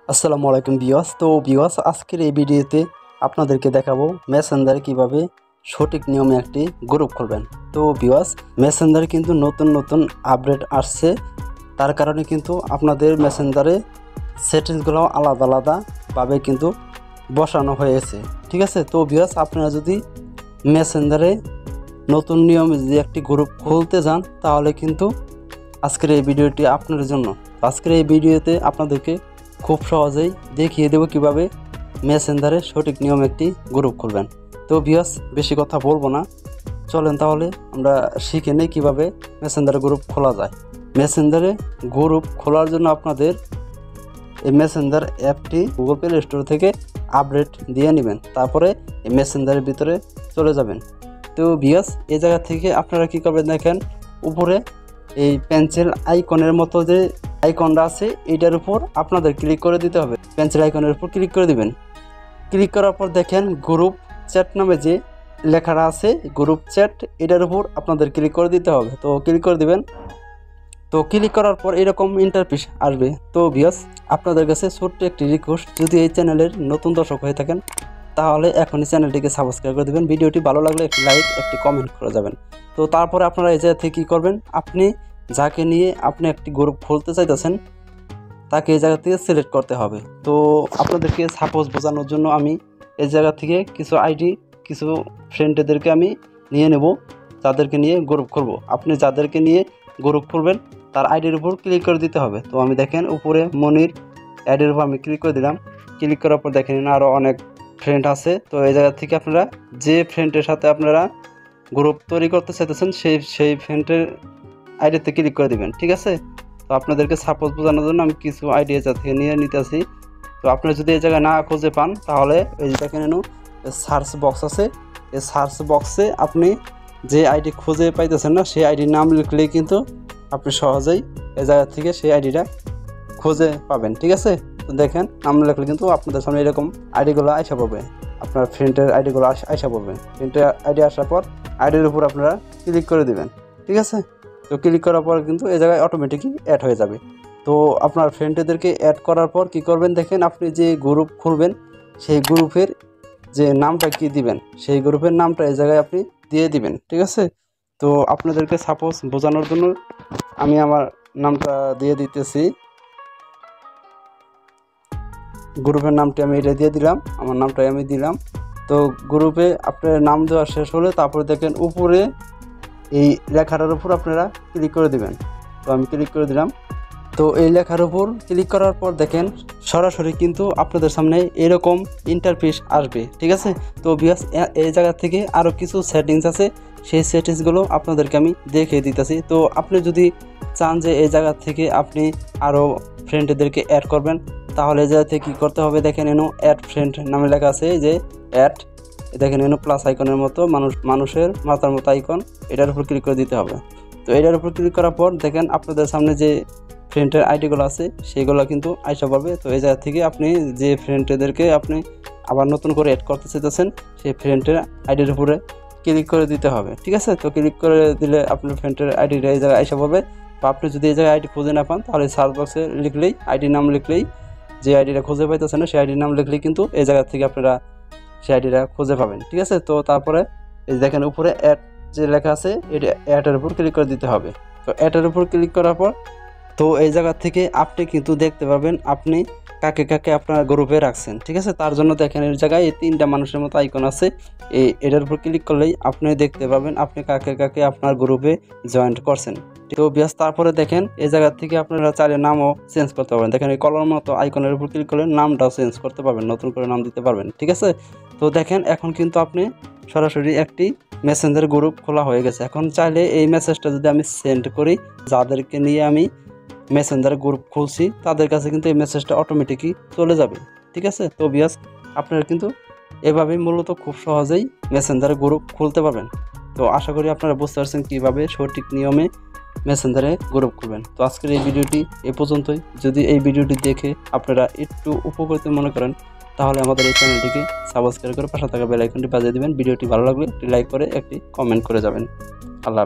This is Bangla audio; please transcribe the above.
আসসালামু আলাইকুম ভিউয়ার্স। তো ভিউয়ার্স, আজকের এই ভিডিওতে আপনাদেরকে দেখাবো মেসেঞ্জারে কিভাবে সঠিক নিয়মে একটি গ্রুপ খুলবেন। তো ভিউয়ার্স, মেসেঞ্জারে কিন্তু নতুন নতুন আপডেট আসছে, তার কারণে কিন্তু আপনাদের মেসেঞ্জারে সেটিংসগুলো আলাদা আলাদাভাবে কিন্তু বসানো হয়েছে, ঠিক আছে। তো ভিউয়ার্স, আপনারা যদি মেসেঞ্জারে নতুন নিয়মে যদি একটি গ্রুপ খুলতে যান তাহলে কিন্তু আজকের এই ভিডিওটি আপনাদের জন্য। আজকের এই ভিডিওতে আপনাদেরকে খুব সহজেই দেখিয়ে দেব কিভাবে মেসেঞ্জারে সঠিক নিয়মে একটি গ্রুপ খুলবেন। তো ভিউয়ার্স, বেশি কথা বলবো না, চলেন তাহলে আমরা শিখে নিই কীভাবে মেসেঞ্জারে গ্রুপ খোলা যায়। মেসেঞ্জারে গ্রুপ খোলার জন্য আপনাদের এই মেসেঞ্জার অ্যাপটি গুগল প্লে স্টোর থেকে আপডেট দিয়ে নেবেন, তারপরে এই মেসেঞ্জারের ভিতরে চলে যাবেন। তো ভিউয়ার্স, এই জায়গা থেকে আপনারা কী করবেন দেখেন, উপরে এই পেন্সিল আইকনের মতো যে আইকনটা আছে এইটার উপর আপনাদের ক্লিক করে দিতে হবে। পেন্সিল আইকনের উপর ক্লিক করে দিবেন। ক্লিক করার পর দেখেন গ্রুপ চ্যাট নামে যে লেখাটা আছে গ্রুপ চ্যাট, এটার উপর আপনাদের ক্লিক করে দিতে হবে। তো ক্লিক করে দিবেন। তো ক্লিক করার পর এরকম ইন্টারফেস আসবে। তো ভিউয়ার্স, আপনাদের কাছে ছোট্ট একটি রিকোয়েস্ট, যদি এই চ্যানেলের নতুন দর্শক হয়ে থাকেন তাহলে এখনই চ্যানেলটিকে সাবস্ক্রাইব করে দেবেন। ভিডিওটি ভালো লাগলে একটি লাইক, একটি কমেন্ট করে যাবেন। তো তারপরে আপনারা এই জায়গা থেকে কী করবেন, আপনি যাকে নিয়ে আপনি একটি গ্রুপ খুলতে চাইতেছেন তাকে এই জায়গা থেকে সিলেক্ট করতে হবে। তো আপনাদেরকে সাপোজ বোঝানোর জন্য আমি এই জায়গা থেকে কিছু আইডি, কিছু ফ্রেন্ডদেরকে আমি নিয়ে নেব, যাদেরকে নিয়ে গ্রুপ খুলব। আপনি যাদেরকে নিয়ে গ্রুপ খুলবেন তার আইডির উপর ক্লিক করে দিতে হবে। তো আমি দেখেন উপরে মনির অ্যাডের উপর আমি ক্লিক করে দিলাম। ক্লিক করার পর দেখেন আরও অনেক ফ্রেন্ড আছে। তো এই জায়গা থেকে আপনারা যে ফ্রেন্ডের সাথে আপনারা গ্রুপ তৈরি করতে চাইতেছেন সেই ফ্রেন্ডের আইডিতে ক্লিক করে দেবেন, ঠিক আছে। তো আপনাদেরকে সাপোজ বোঝানোর জন্য আমি কিছু আইডি থেকে নিয়ে নিতেছি। তো আপনারা যদি এই জায়গায় না খুঁজে পান তাহলে এই যে দেখেন সার্চ বক্স আছে, এই সার্চ বক্সে আপনি যে আইডি খুঁজে পাইতেছেন না সেই আইডির নাম লিখলেই কিন্তু আপনি সহজেই এই জায়গা থেকে সেই আইডিটা খুঁজে পাবেন, ঠিক আছে। তো দেখেন নাম লিখলে কিন্তু আপনাদের সামনে এরকম আইডিগুলো আইসা পড়বে, আপনার ফ্রেন্ডের আইডিগুলো আইসা পড়বে। ফ্রেন্ডের আইডি আসার পর আইডির উপর আপনারা ক্লিক করে দিবেন, ঠিক আছে। তো ক্লিক করার পর কিন্তু এই জায়গায় অটোমেটিকই অ্যাড হয়ে যাবে। তো আপনার ফ্রেন্ডদেরকে অ্যাড করার পর কী করবেন দেখেন, আপনি যে গ্রুপ খুলবেন সেই গ্রুপের যে নামটা কি দিবেন, সেই গ্রুপের নামটা এই জায়গায় আপনি দিয়ে দিবেন, ঠিক আছে। তো আপনাদেরকে সাপোজ বোঝানোর জন্য আমি আমার নামটা দিয়ে দিতেছি। গ্রুপের নামটি আমি এটা দিয়ে দিলাম, আমার নামটাই আমি দিলাম। তো গ্রুপে আপনার নাম দেওয়া শেষ হলে তারপরে দেখেন উপরে এই লেখাটার উপর আপনারা ক্লিক করে দিবেন। তো আমি ক্লিক করে দিলাম। তো এই লেখার উপর ক্লিক করার পর দেখেন সরাসরি কিন্তু আপনাদের সামনে এরকম ইন্টারফেস আসবে, ঠিক আছে। তো ভিউয়ার্স, এই জায়গা থেকে আরও কিছু সেটিংস আছে, সেই সেটিংসগুলো আপনাদেরকে আমি দেখিয়ে দিতেছি। তো আপনি যদি চান যে এই জায়গা থেকে আপনি আরও ফ্রেন্ডদেরকে অ্যাড করবেন তাহলে এই জায়গা থেকে কী করতে হবে দেখেন, অ্যাড ফ্রেন্ড নামে লেখা আছে যে অ্যাড, দেখেন প্লাস আইকনের মতো মানুষের মাথার মতো আইকন, এটার উপর ক্লিক করে দিতে হবে। তো এটার উপর ক্লিক করার পর দেখেন আপনাদের সামনে যে ফ্রেন্ডের আইডিগুলো আছে সেগুলো কিন্তু আইসা পড়বে। তো এই জায়গা থেকে আপনি যে ফ্রেন্ডদেরকে আপনি আবার নতুন করে অ্যাড করতে চাইতেছেন সেই ফ্রেন্ডের আইডির উপরে ক্লিক করে দিতে হবে, ঠিক আছে। তো ক্লিক করে দিলে আপনার ফ্রেন্ডের আইডিটা এই জায়গায় আইসা পড়বে। বা আপনি যদি এই জায়গায় আইডি খুঁজে না পান তাহলে সার্চ বক্সে লিখলেই, আইডির নাম লিখলেই, যে আইডিটা খুঁজে পাইতেছেন না সেই আইডির নাম লিখলেই কিন্তু এই জায়গা থেকে আপনারা সেই আইডিটা খুঁজে পাবেন, ঠিক আছে। তো তারপরে এই দেখেন উপরে অ্যাড যে লেখা আছে এটা অ্যাডের উপর ক্লিক করে দিতে হবে। তো অ্যাডের উপর ক্লিক করার পর তো এই জায়গা থেকে আপনি কিন্তু দেখতে পাবেন আপনি কাকে কাকে আপনার গ্রুপে রাখছেন, ঠিক আছে। তার জন্য দেখেন এই জায়গায় এই তিনটা মানুষের মতো আইকন আছে, এটার উপর ক্লিক করলেই আপনি দেখতে পাবেন আপনি কাকে কাকে আপনার গ্রুপে জয়েন্ট করছেন। তো বিয়াস, তারপরে দেখেন এই জায়গা থেকে আপনারা চাইলে নামও চেঞ্জ করতে পারবেন। দেখেন এই কলমের মতো আইকনের উপর ক্লিক করলে নামটাও চেঞ্জ করতে পারবেন, নতুন করে নাম দিতে পারবেন, ঠিক আছে। তো দেখেন এখন কিন্তু আপনি সরাসরি একটি মেসেঞ্জার গ্রুপ খোলা হয়ে গেছে। এখন চাইলে এই মেসেজটা যদি আমি সেন্ড করি, যাদেরকে নিয়ে আমি মেসেঞ্জার গ্রুপ খুলছি তাদের কাছে কিন্তু এই মেসেজটা অটোমেটিকই চলে যাবে, ঠিক আছে। তো বিয়াস, আপনারা কিন্তু এভাবেই মূলত খুব সহজেই মেসেঞ্জার গ্রুপ খুলতে পারবেন। তো আশা করি আপনারা বুঝতে পারছেন কীভাবে সঠিক নিয়মে মেসেঞ্জারে গ্রুপ খুলবেন। তো আজকের এই ভিডিওটি এ পর্যন্তই। যদি এই ভিডিওটি দেখে আপনারা একটু উপকৃত মনে করেন তাহলে আমাদের এই চ্যানেলটিকে সাবস্ক্রাইব করে পাশে থাকা বেল আইকনটি বাজিয়ে দেবেন। ভিডিওটি ভালো লাগলে একটি লাইক করে একটি কমেন্ট করে যাবেন। আল্লাহ।